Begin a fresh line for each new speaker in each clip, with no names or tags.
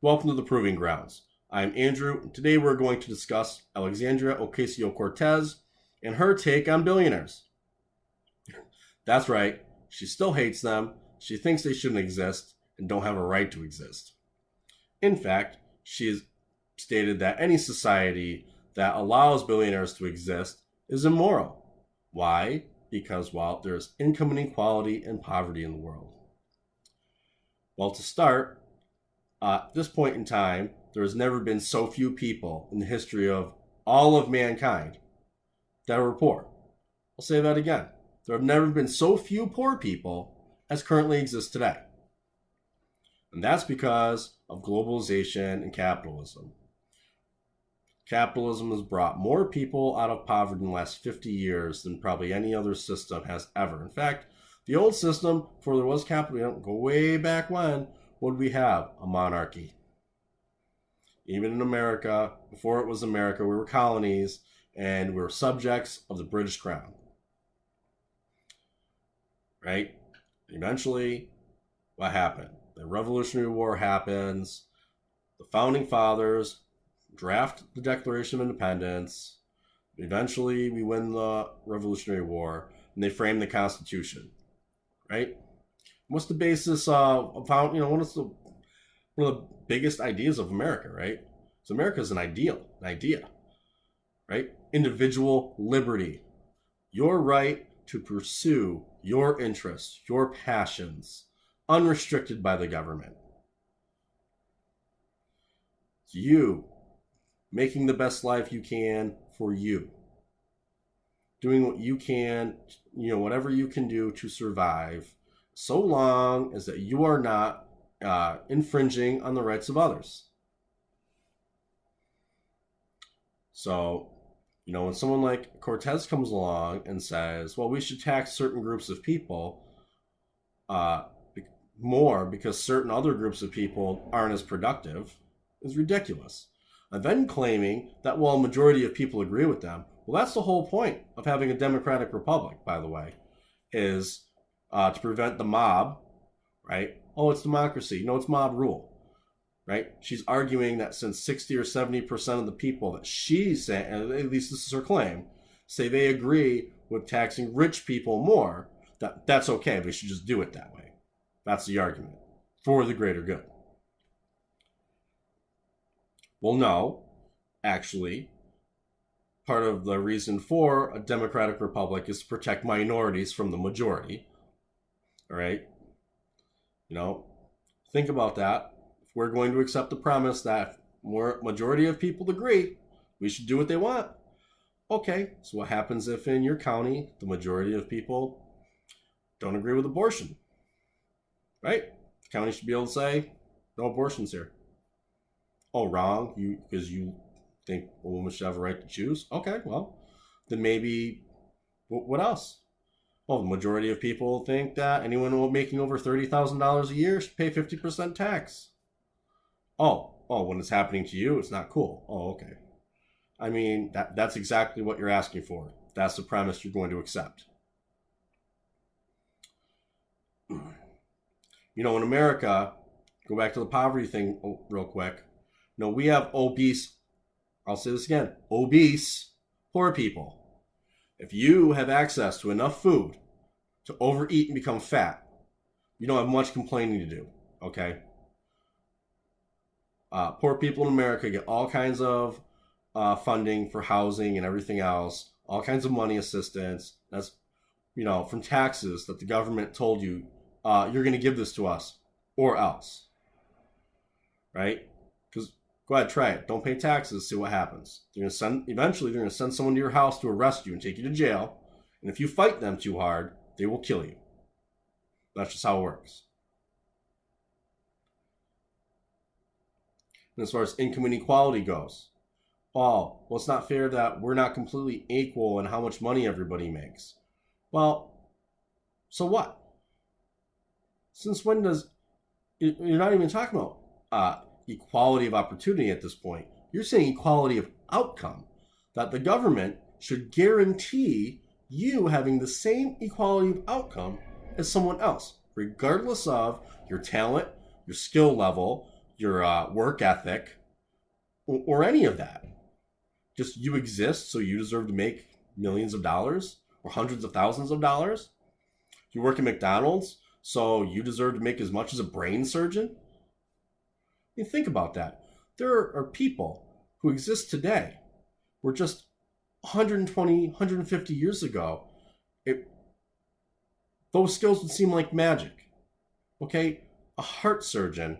Welcome to the Proving Grounds. I'm Andrew, and today we're going to discuss Alexandria Ocasio-Cortez and her take on billionaires. That's right, she still hates them, she thinks they shouldn't exist, and don't have a right to exist. In fact, she has stated that any society that allows billionaires to exist is immoral. Why? Because, well, there's income inequality and poverty in the world. Well, to start, at this point in time, there has never been so few people in the history of all of mankind that were poor. I'll say that again. There have never been so few poor people as currently exist today. And that's because of globalization and capitalism. Capitalism has brought more people out of poverty in the last 50 years than probably any other system has ever. In fact, the old system, before there was capitalism, go way back when, what did we have? A monarchy. Even in America, before it was America, we were colonies and we were subjects of the British Crown. Right? Eventually, what happened? The Revolutionary War happens. The Founding Fathers draft the Declaration of Independence. Eventually, we win the Revolutionary War, and they frame the Constitution. Right? What's the basis of one of the biggest ideas of America, right? So America is an idea, right? Individual liberty, your right to pursue your interests, your passions, unrestricted by the government. You making the best life you can for you, doing what you can, whatever you can do to survive, so long as that you are not infringing on the rights of others. So, when someone like Cortez comes along and says, well, we should tax certain groups of people more because certain other groups of people aren't as productive, is ridiculous. And then claiming that, well, a majority of people agree with them. Well, that's the whole point of having a democratic republic, by the way, is to prevent the mob, right? Oh, it's democracy. No, it's mob rule, right? She's arguing that since 60 or 70% of the people that she's saying, and at least this is her claim, say they agree with taxing rich people more, that's okay. We should just do it that way. That's the argument for the greater good. Well, no, actually, part of the reason for a democratic republic is to protect minorities from the majority. All right? Think about that. If we're going to accept the premise that majority of people agree, we should do what they want. Okay, so what happens if in your county, the majority of people don't agree with abortion? Right? The county should be able to say, no abortions here. Oh, wrong? Because you think a woman should have a right to choose? Okay, well, then maybe, what else? Well, the majority of people think that anyone making over $30,000 a year should pay 50% tax. Oh, when it's happening to you, it's not cool. Oh, okay. I mean, that's exactly what you're asking for. That's the premise you're going to accept. In America, go back to the poverty thing real quick. We have obese, I'll say this again, obese poor people. If you have access to enough food to overeat and become fat, you don't have much complaining to do, okay? Poor people in America get all kinds of funding for housing and everything else, all kinds of money assistance. That's, from taxes that the government told you, you're going to give this to us or else, right? Because go ahead, try it. Don't pay taxes, see what happens. Eventually, they're going to send someone to your house to arrest you and take you to jail. And if you fight them too hard, they will kill you. That's just how it works. And as far as income inequality goes, well, it's not fair that we're not completely equal in how much money everybody makes. Well, so what? Since when you're not even talking about equality of opportunity at this point. You're saying equality of outcome, that the government should guarantee you having the same equality of outcome as someone else, regardless of your talent, your skill level, your work ethic, or any of that. Just you exist, so you deserve to make millions of dollars or hundreds of thousands of dollars. You work at McDonald's, so you deserve to make as much as a brain surgeon. I mean, think about that. There are people who exist today where just 120, 150 years ago, those skills would seem like magic. Okay? A heart surgeon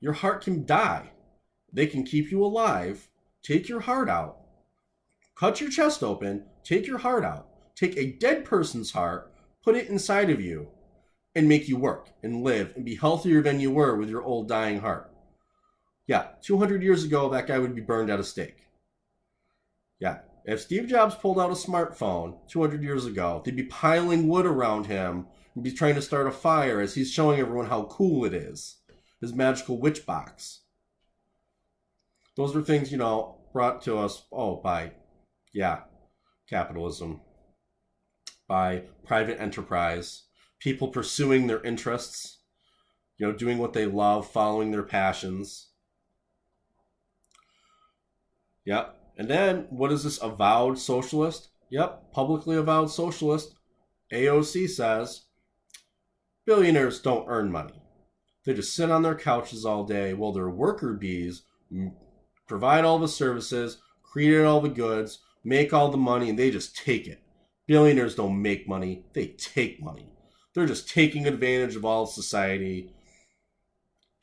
your heart can die. They can keep you alive, take your heart out, cut your chest open, take your heart out, take a dead person's heart, put it inside of you, and make you work and live and be healthier than you were with your old dying heart. Yeah, 200 years ago, that guy would be burned at a stake. Yeah, if Steve Jobs pulled out a smartphone 200 years ago, they'd be piling wood around him and be trying to start a fire as he's showing everyone how cool it is. His magical witch box. Those are things, brought to us, by capitalism, by private enterprise, people pursuing their interests, doing what they love, following their passions. Yep. And then, what is this avowed socialist? Yep, publicly avowed socialist. AOC says, billionaires don't earn money. They just sit on their couches all day while their worker bees provide all the services, create all the goods, make all the money, and they just take it. Billionaires don't make money, they take money. They're just taking advantage of all society,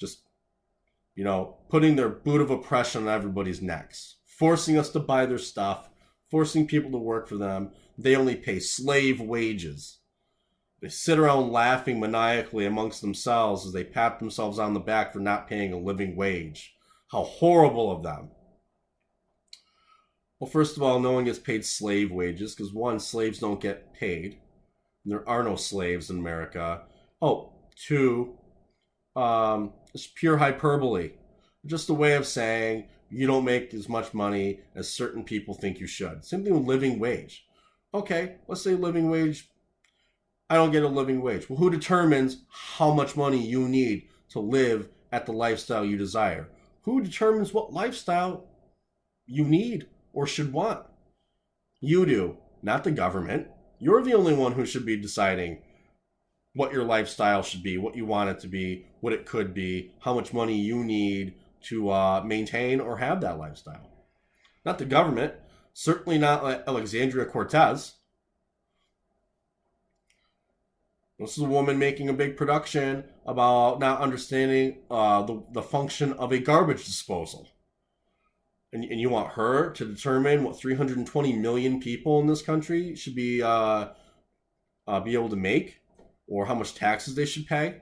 just, putting their boot of oppression on everybody's necks, forcing us to buy their stuff, forcing people to work for them. They only pay slave wages. They sit around laughing maniacally amongst themselves as they pat themselves on the back for not paying a living wage. How horrible of them. Well, first of all, no one gets paid slave wages because, one, slaves don't get paid. And there are no slaves in America. Oh, two, it's pure hyperbole. Just a way of saying you don't make as much money as certain people think you should. Same thing with living wage. Okay, let's say living wage. I don't get a living wage. Well, who determines how much money you need to live at the lifestyle you desire? Who determines what lifestyle you need or should want? You do, not the government. You're the only one who should be deciding what your lifestyle should be, what you want it to be, what it could be, how much money you need to maintain or have that lifestyle. Not the government. Certainly not Alexandria Ocasio-Cortez. This is a woman making a big production about not understanding the function of a garbage disposal. And you want her to determine what 320 million people in this country should be able to make, or how much taxes they should pay?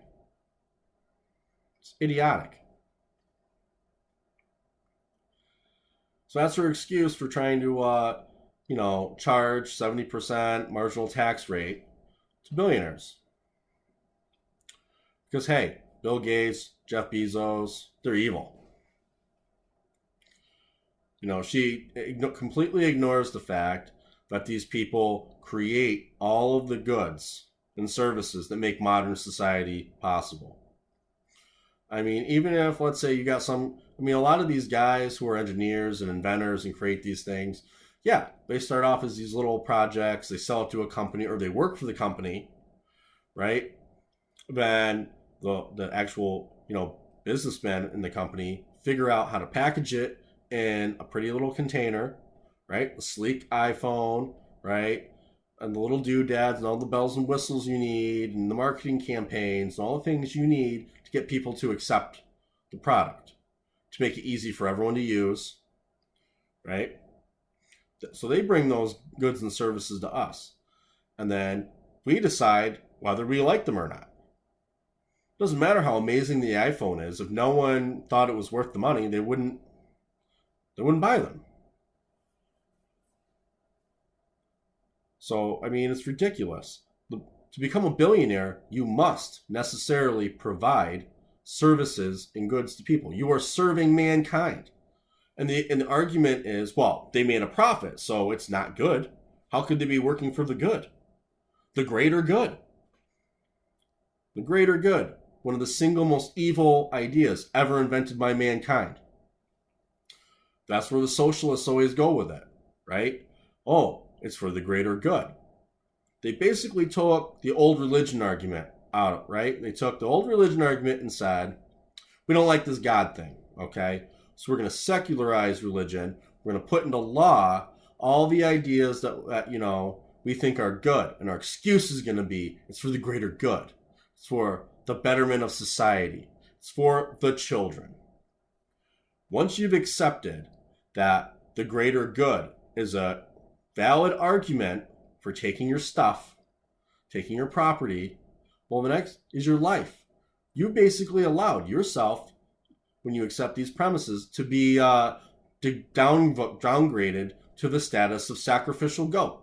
It's idiotic. So that's her excuse for trying to, charge 70% marginal tax rate to billionaires. Because, hey, Bill Gates, Jeff Bezos, they're evil. She completely ignores the fact that these people create all of the goods and services that make modern society possible. I mean, even if, let's say, you got a lot of these guys who are engineers and inventors and create these things, yeah, they start off as these little projects, they sell it to a company, or they work for the company, right? Then the actual, businessmen in the company figure out how to package it in a pretty little container, right? A sleek iPhone, right? And the little doodads and all the bells and whistles you need and the marketing campaigns and all the things you need to get people to accept the product, to make it easy for everyone to use, right? So they bring those goods and services to us. And then we decide whether we like them or not. It doesn't matter how amazing the iPhone is. If no one thought it was worth the money, they wouldn't buy them. So, it's ridiculous. To become a billionaire, you must necessarily provide services and goods to people. You are serving mankind. And the argument is, well, they made a profit, so it's not good. How could they be working for the good? The greater good. The greater good. one of the single most evil ideas ever invented by mankind. That's where the socialists always go with it, right? Oh, it's for the greater good. They basically took the old religion argument out, right? They took the old religion argument and said, we don't like this God thing, okay? So we're going to secularize religion. We're going to put into law all the ideas that we think are good. And our excuse is going to be, it's for the greater good. It's for the betterment of society. It's for the children. Once you've accepted that the greater good is a valid argument for taking your stuff, taking your property, well, the next is your life. You basically allowed yourself, when you accept these premises, to be downgraded to the status of sacrificial goat.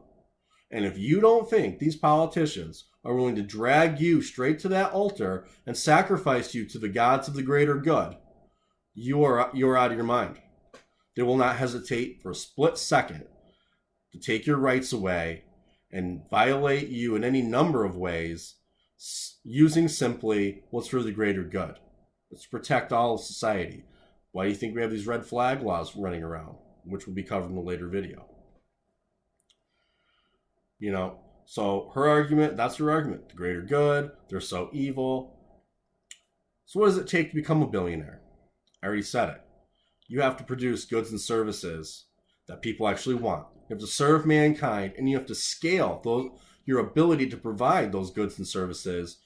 And if you don't think these politicians are willing to drag you straight to that altar and sacrifice you to the gods of the greater good, you're out of your mind. They will not hesitate for a split second to take your rights away and violate you in any number of ways, using simply what's for the greater good. It's to protect all of society. Why do you think we have these red flag laws running around, which will be covered in a later video? So her argument, that's her argument. The greater good, they're so evil. So what does it take to become a billionaire? I already said it. You have to produce goods and services that people actually want. You have to serve mankind, and you have to scale your ability to provide those goods and services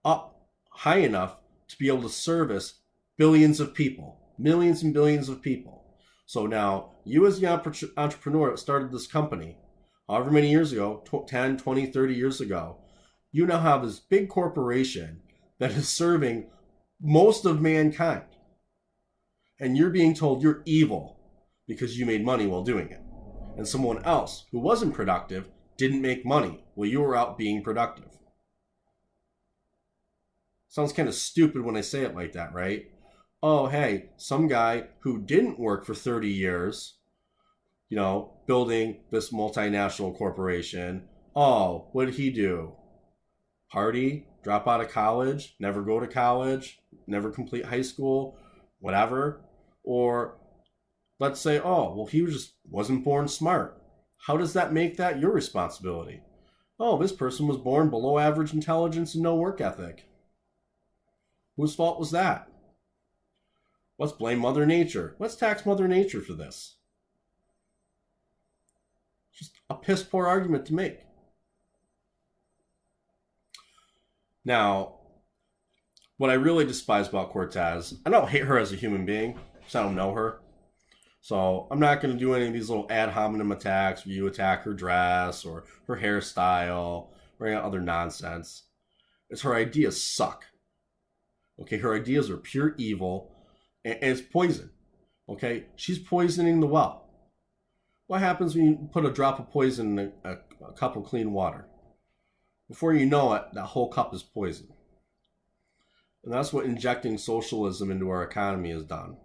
up high enough to be able to service billions of people, millions and billions of people. So now, you as the entrepreneur that started this company, however many years ago, 10, 20, 30 years ago, you now have this big corporation that is serving most of mankind. And you're being told you're evil because you made money while doing it. And someone else who wasn't productive didn't make money while you were out being productive. Sounds kind of stupid when I say it like that, right? Oh, hey, some guy who didn't work for 30 years, building this multinational corporation. Oh, what did he do? Party, drop out of college, never go to college, never complete high school, whatever. Or let's say, oh, well, he wasn't born smart. How does that make that your responsibility? Oh, this person was born below average intelligence and no work ethic. Whose fault was that? Let's blame Mother Nature. Let's tax Mother Nature for this. Just a piss poor argument to make. Now, what I really despise about Cortez, I don't hate her as a human being, because I don't know her. So I'm not going to do any of these little ad hominem attacks where you attack her dress or her hairstyle or any other nonsense. It's her ideas suck. Okay, her ideas are pure evil and it's poison. Okay, she's poisoning the well. What happens when you put a drop of poison in a cup of clean water? Before you know it, that whole cup is poison. And that's what injecting socialism into our economy has done.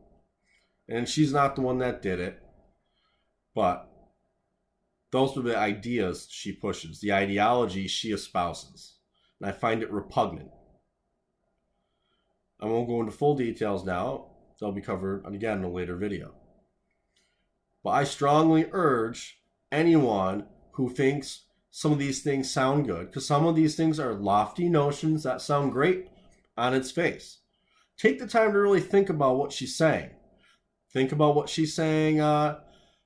And she's not the one that did it, but those are the ideas she pushes, the ideology she espouses. And I find it repugnant. I won't go into full details now. They'll be covered again in a later video. But I strongly urge anyone who thinks some of these things sound good, because some of these things are lofty notions that sound great on its face. Take the time to really think about what she's saying. Think about what she's saying,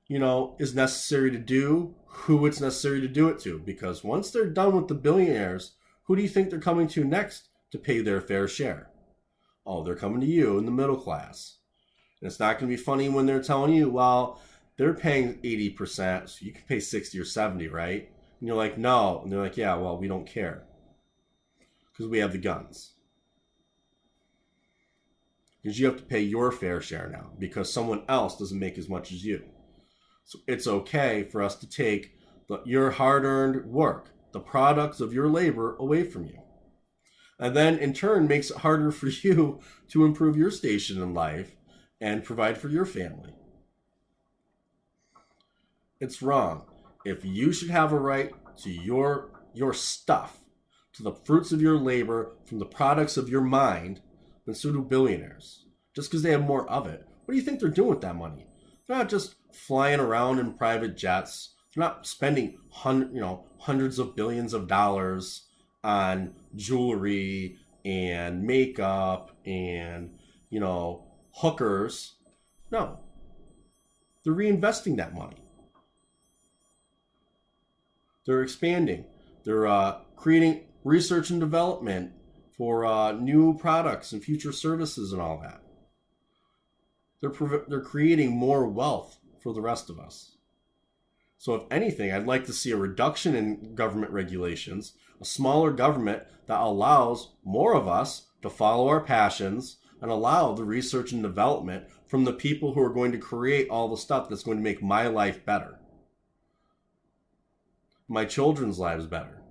is necessary to do, who it's necessary to do it to. Because once they're done with the billionaires, who do you think they're coming to next to pay their fair share? Oh, they're coming to you in the middle class. And it's not going to be funny when they're telling you, well, they're paying 80%, so you can pay 60 or 70, right? And you're like, no. And they're like, yeah, well, we don't care. Because we have the guns. Because you have to pay your fair share now. Because someone else doesn't make as much as you. So it's okay for us to take your hard-earned work, the products of your labor, away from you. And then, in turn, makes it harder for you to improve your station in life and provide for your family. It's wrong. If you should have a right to your stuff, to the fruits of your labor from the products of your mind than so do billionaires. Just because they have more of it. What do you think they're doing with that money? They're not just flying around in private jets. They're not spending hundreds of billions of dollars on jewelry and makeup and hookers. No. They're reinvesting that money. They're expanding. They're creating research and development for new products and future services and all that. They're creating more wealth for the rest of us. So if anything, I'd like to see a reduction in government regulations, a smaller government that allows more of us to follow our passions and allow the research and development from the people who are going to create all the stuff that's going to make my life better, my children's lives better.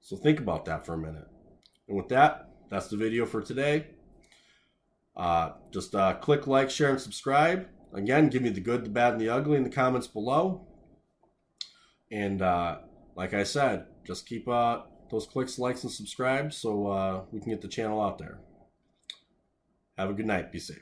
So think about that for a minute. And with that, that's the video for today. Just click like, share, and subscribe. Again, give me the good, the bad, and the ugly in the comments below. And like I said, just keep those clicks, likes, and subscribe so we can get the channel out there. Have a good night. Be safe.